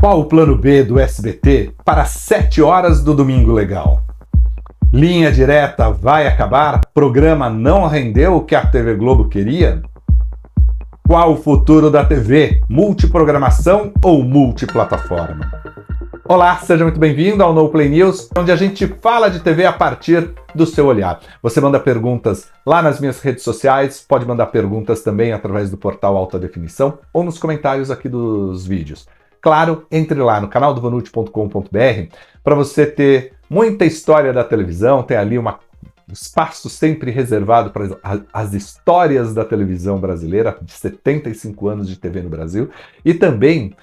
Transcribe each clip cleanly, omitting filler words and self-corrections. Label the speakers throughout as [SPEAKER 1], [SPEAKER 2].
[SPEAKER 1] Qual o plano B do SBT para 7 horas do Domingo Legal? Linha Direta vai acabar? Programa não rendeu o que a TV Globo queria? Qual o futuro da TV? Multiprogramação ou multiplataforma? Olá, seja muito bem-vindo ao No Play News, onde a gente fala de TV a partir do seu olhar. Você manda perguntas lá nas minhas redes sociais, pode mandar perguntas também através do portal Alta Definição ou nos comentários aqui dos vídeos. Claro, entre lá no canal do vanucci.com.br para você ter muita história da televisão, tem ali um espaço sempre reservado para as histórias da televisão brasileira, de 75 anos de TV no Brasil, e também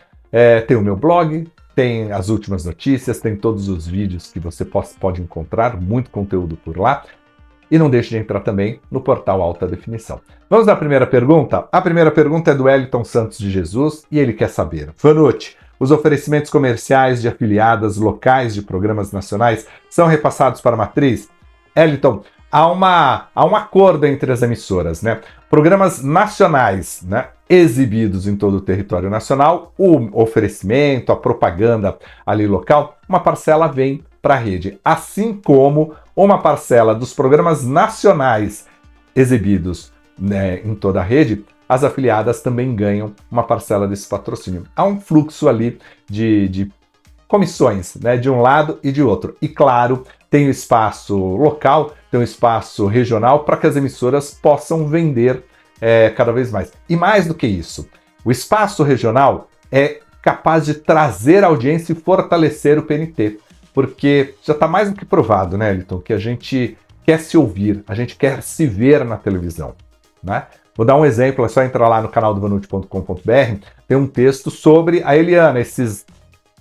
[SPEAKER 1] tem o meu blog, tem as últimas notícias, tem todos os vídeos que você pode encontrar, muito conteúdo por lá. E não deixe de entrar também no portal Alta Definição. Vamos à primeira pergunta? A primeira pergunta é do Wellington Santos de Jesus e ele quer saber: Vanucci, os oferecimentos comerciais de afiliadas locais de programas nacionais são repassados para a matriz? Wellington, há um acordo entre as emissoras, né? Programas nacionais, né, exibidos em todo o território nacional, o oferecimento, a propaganda ali local, uma parcela vem para a rede, assim como uma parcela dos programas nacionais exibidos, né, em toda a rede, as afiliadas também ganham uma parcela desse patrocínio. Há um fluxo ali de comissões, né, de um lado e de outro. E claro, tem o espaço local, tem o espaço regional para que as emissoras possam vender cada vez mais. E mais do que isso, o espaço regional é capaz de trazer audiência e fortalecer o PNT. Porque já está mais do que provado, né, Elton, que a gente quer se ouvir, a gente quer se ver na televisão, né? Vou dar um exemplo, é só entrar lá no canal do vanucci.com.br, tem um texto sobre a Eliana,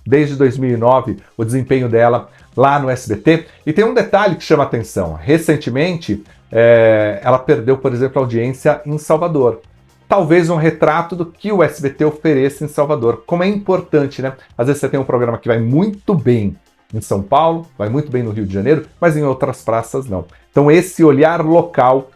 [SPEAKER 1] desde 2009, o desempenho dela lá no SBT, e tem um detalhe que chama atenção. Recentemente, ela perdeu, por exemplo, a audiência em Salvador. Talvez um retrato do que o SBT ofereça em Salvador. Como é importante, né? Às vezes você tem um programa que vai muito bem em São Paulo, vai muito bem no Rio de Janeiro, mas em outras praças não. Então esse olhar local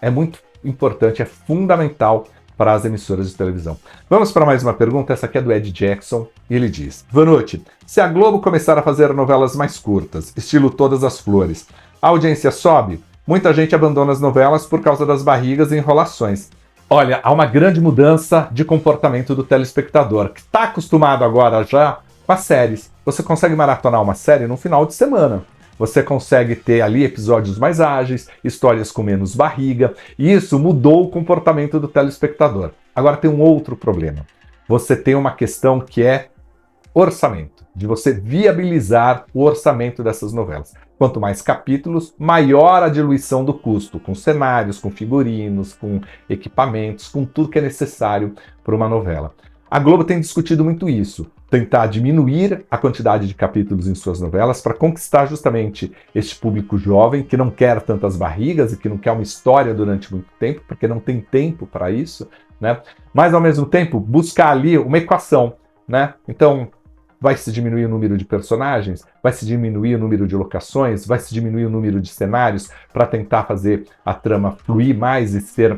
[SPEAKER 1] é muito importante, é fundamental para as emissoras de televisão. Vamos para mais uma pergunta, essa aqui é do Ed Jackson, e ele diz: Vanucci, se a Globo começar a fazer novelas mais curtas, estilo Todas as Flores, a audiência sobe? Muita gente abandona as novelas por causa das barrigas e enrolações. Olha, há uma grande mudança de comportamento do telespectador, que está acostumado agora já com as séries. Você consegue maratonar uma série no final de semana. Você consegue ter ali episódios mais ágeis, histórias com menos barriga, e isso mudou o comportamento do telespectador. Agora tem um outro problema. Você tem uma questão que é orçamento, de você viabilizar o orçamento dessas novelas. Quanto mais capítulos, maior a diluição do custo, com cenários, com figurinos, com equipamentos, com tudo que é necessário para uma novela. A Globo tem discutido muito isso, tentar diminuir a quantidade de capítulos em suas novelas para conquistar justamente este público jovem que não quer tantas barrigas e que não quer uma história durante muito tempo, porque não tem tempo para isso, né? Mas ao mesmo tempo buscar ali uma equação, né? Então vai se diminuir o número de personagens, vai se diminuir o número de locações, vai se diminuir o número de cenários para tentar fazer a trama fluir mais e ser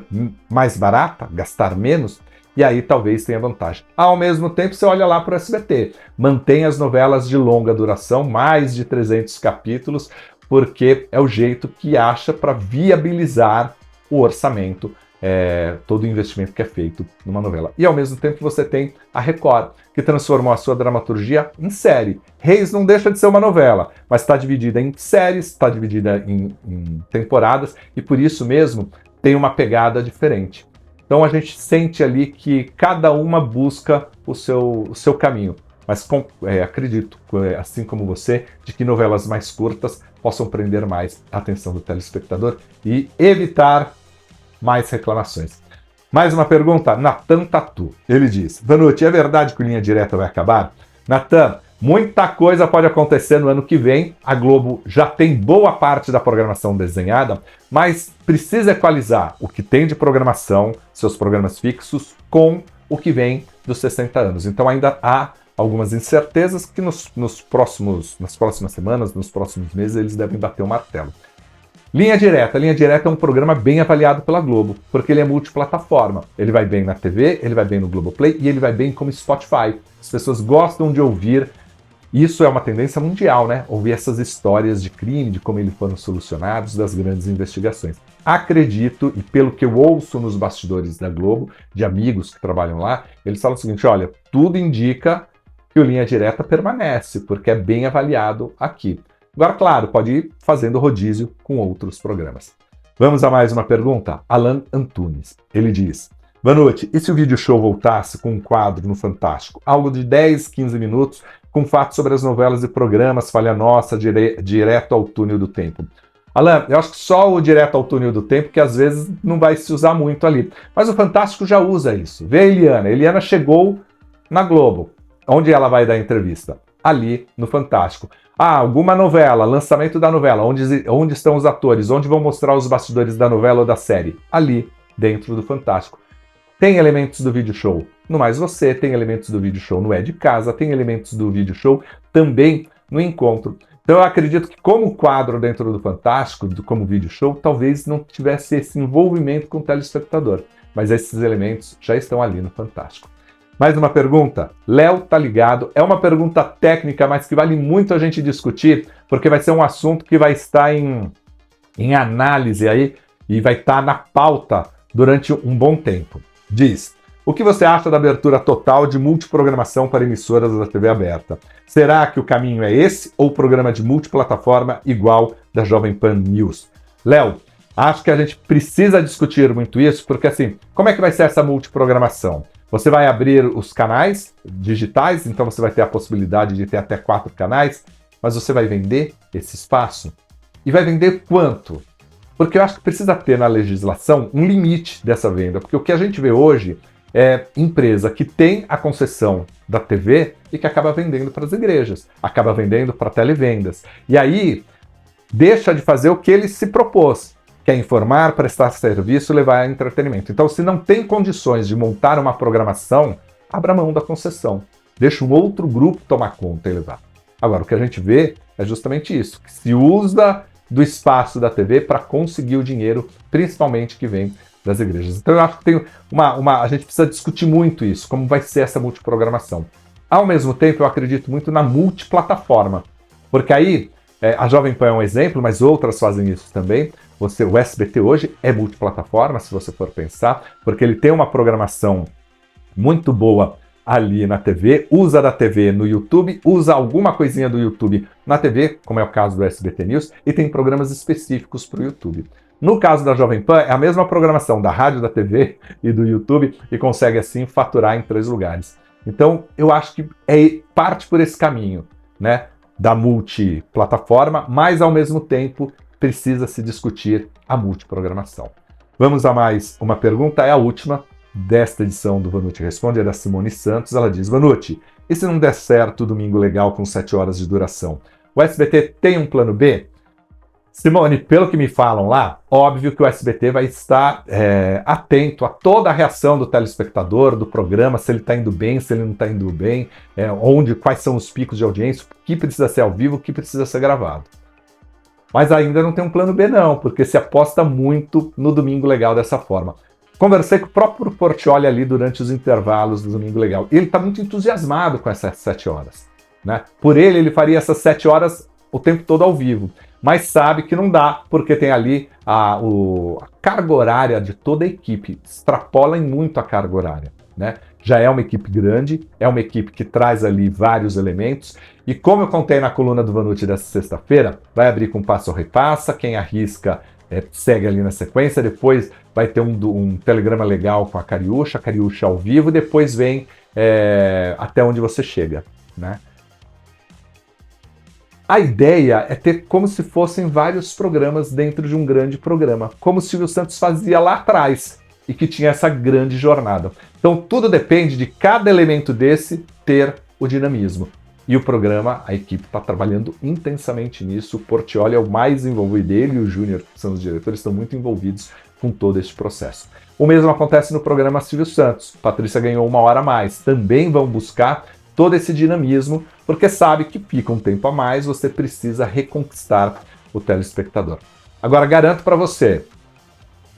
[SPEAKER 1] mais barata, gastar menos. E aí talvez tenha vantagem. Ao mesmo tempo, você olha lá para o SBT. Mantém as novelas de longa duração, mais de 300 capítulos, porque é o jeito que acha para viabilizar o orçamento, todo o investimento que é feito numa novela. E ao mesmo tempo você tem a Record, que transformou a sua dramaturgia em série. Reis não deixa de ser uma novela, mas está dividida em séries, está dividida em temporadas, e por isso mesmo tem uma pegada diferente. Então a gente sente ali que cada uma busca o seu caminho. Mas acredito, assim como você, de que novelas mais curtas possam prender mais a atenção do telespectador e evitar mais reclamações. Mais uma pergunta, Natan Tatu. Ele diz: Vanucci, é verdade que o Linha Direta vai acabar? Natan, muita coisa pode acontecer no ano que vem. A Globo já tem boa parte da programação desenhada, mas precisa equalizar o que tem de programação, seus programas fixos, com o que vem dos 60 anos. Então ainda há algumas incertezas que nas próximas semanas, nos próximos meses, eles devem bater o martelo. Linha Direta. Linha Direta é um programa bem avaliado pela Globo, porque ele é multiplataforma. Ele vai bem na TV, ele vai bem no Globoplay e ele vai bem como Spotify. As pessoas gostam de ouvir. Isso é uma tendência mundial, né? Ouvir essas histórias de crime, de como eles foram solucionados, das grandes investigações. Acredito, e pelo que eu ouço nos bastidores da Globo, de amigos que trabalham lá, eles falam o seguinte, olha, tudo indica que o Linha Direta permanece, porque é bem avaliado aqui. Agora, claro, pode ir fazendo rodízio com outros programas. Vamos a mais uma pergunta? Alan Antunes. Ele diz, Vanucci, e se o vídeo show voltasse com um quadro no Fantástico? Algo de 10, 15 minutos, com fatos sobre as novelas e programas, Falha Nossa, direto ao túnel do tempo. Alan, eu acho que só o direto ao túnel do tempo, que às vezes não vai se usar muito ali. Mas o Fantástico já usa isso. Vê a Eliana. A Eliana chegou na Globo. Onde ela vai dar entrevista? Ali, no Fantástico. Ah, alguma novela, lançamento da novela, onde estão os atores, onde vão mostrar os bastidores da novela ou da série? Ali, dentro do Fantástico. Tem elementos do vídeo show no Mais Você, tem elementos do vídeo show no É de Casa, tem elementos do vídeo show também no Encontro. Então eu acredito que como quadro dentro do Fantástico, como vídeo show, talvez não tivesse esse envolvimento com o telespectador. Mas esses elementos já estão ali no Fantástico. Mais uma pergunta? Léo tá ligado? É uma pergunta técnica, mas que vale muito a gente discutir, porque vai ser um assunto que vai estar em análise aí e vai estar na pauta durante um bom tempo. Diz, o que você acha da abertura total de multiprogramação para emissoras da TV aberta? Será que o caminho é esse ou programa de multiplataforma igual da Jovem Pan News? Léo, acho que a gente precisa discutir muito isso, porque assim, como é que vai ser essa multiprogramação? Você vai abrir os canais digitais, então você vai ter a possibilidade de ter até 4 canais, mas você vai vender esse espaço? E vai vender quanto? Porque eu acho que precisa ter na legislação um limite dessa venda, porque o que a gente vê hoje é empresa que tem a concessão da TV e que acaba vendendo para as igrejas, acaba vendendo para televendas. E aí deixa de fazer o que ele se propôs, que é informar, prestar serviço, levar entretenimento. Então, se não tem condições de montar uma programação, abra mão da concessão. Deixa um outro grupo tomar conta e levar. Agora, o que a gente vê é justamente isso, que se usa do espaço da TV para conseguir o dinheiro, principalmente que vem das igrejas. Então eu acho que tem a gente precisa discutir muito isso, como vai ser essa multiprogramação. Ao mesmo tempo, eu acredito muito na multiplataforma, porque aí, a Jovem Pan é um exemplo, mas outras fazem isso também. O SBT hoje é multiplataforma, se você for pensar, porque ele tem uma programação muito boa ali na TV, usa da TV no YouTube, usa alguma coisinha do YouTube na TV, como é o caso do SBT News, e tem programas específicos para o YouTube. No caso da Jovem Pan, é a mesma programação da rádio, da TV e do YouTube, e consegue assim faturar em 3 lugares. Então, eu acho que parte por esse caminho, né, da multiplataforma, mas ao mesmo tempo precisa se discutir a multiprogramação. Vamos a mais uma pergunta, é a última desta edição do Vanucci Responde, é da Simone Santos. Ela diz, Vanucci, e se não der certo o Domingo Legal com 7 horas de duração? O SBT tem um plano B? Simone, pelo que me falam lá, óbvio que o SBT vai estar atento a toda a reação do telespectador, do programa, se ele está indo bem, se ele não está indo bem, quais são os picos de audiência, o que precisa ser ao vivo, o que precisa ser gravado. Mas ainda não tem um plano B não, porque se aposta muito no Domingo Legal dessa forma. Conversei com o próprio Portiolli ali durante os intervalos do Domingo Legal. Ele está muito entusiasmado com essas 7 horas. Né? Por ele faria essas 7 horas o tempo todo ao vivo. Mas sabe que não dá, porque tem ali a carga horária de toda a equipe. Extrapola em muito a carga horária. Né? Já é uma equipe grande, é uma equipe que traz ali vários elementos. E como eu contei na coluna do Vanucci dessa sexta-feira, vai abrir com passo ou repassa, quem arrisca segue ali na sequência, depois vai ter um telegrama legal com a Cariúcha ao vivo, depois vem até onde você chega. Né? A ideia é ter como se fossem vários programas dentro de um grande programa, como o Silvio Santos fazia lá atrás, e que tinha essa grande jornada. Então tudo depende de cada elemento desse ter o dinamismo. E o programa, a equipe está trabalhando intensamente nisso, o Portiolli é o mais envolvido, ele e o Júnior, que são os diretores, estão muito envolvidos com todo este processo. O mesmo acontece no programa Silvio Santos, Patrícia ganhou 1 hora a mais, também vão buscar todo esse dinamismo, porque sabe que fica um tempo a mais, você precisa reconquistar o telespectador. Agora, garanto para você,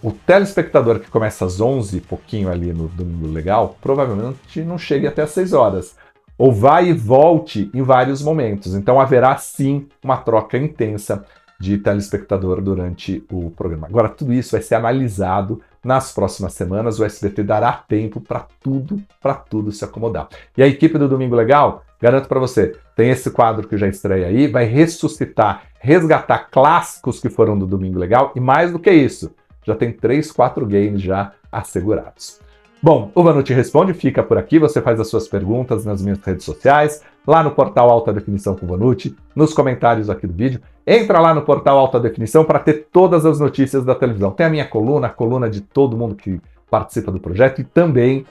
[SPEAKER 1] o telespectador que começa às 11, pouquinho ali no Domingo Legal, provavelmente não chegue até às 6 horas. Ou vai e volte em vários momentos. Então haverá sim uma troca intensa de telespectador durante o programa. Agora, tudo isso vai ser analisado nas próximas semanas. O SBT dará tempo para tudo se acomodar. E a equipe do Domingo Legal, garanto para você, tem esse quadro que já estreia aí, vai ressuscitar, resgatar clássicos que foram do Domingo Legal, e mais do que isso, já tem 3, 4 games já assegurados. Bom, o Vanucci Responde fica por aqui, você faz as suas perguntas nas minhas redes sociais, lá no portal Alta Definição com o Vanucci, nos comentários aqui do vídeo. Entra lá no portal Alta Definição para ter todas as notícias da televisão. Tem a minha coluna, a coluna de todo mundo que participa do projeto, e também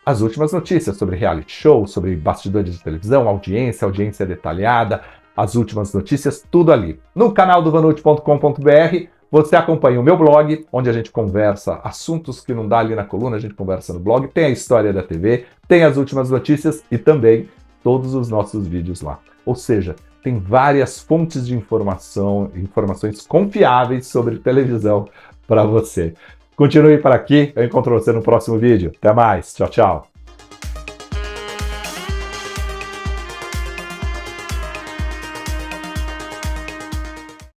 [SPEAKER 1] as últimas notícias sobre reality show, sobre bastidores de televisão, audiência detalhada, as últimas notícias, tudo ali. No canal do vanucci.com.br você acompanha o meu blog, onde a gente conversa assuntos que não dá ali na coluna, a gente conversa no blog, tem a história da TV, tem as últimas notícias e também todos os nossos vídeos lá. Ou seja, tem várias fontes de informações confiáveis sobre televisão para você. Continue por aqui, eu encontro você no próximo vídeo. Até mais, tchau, tchau!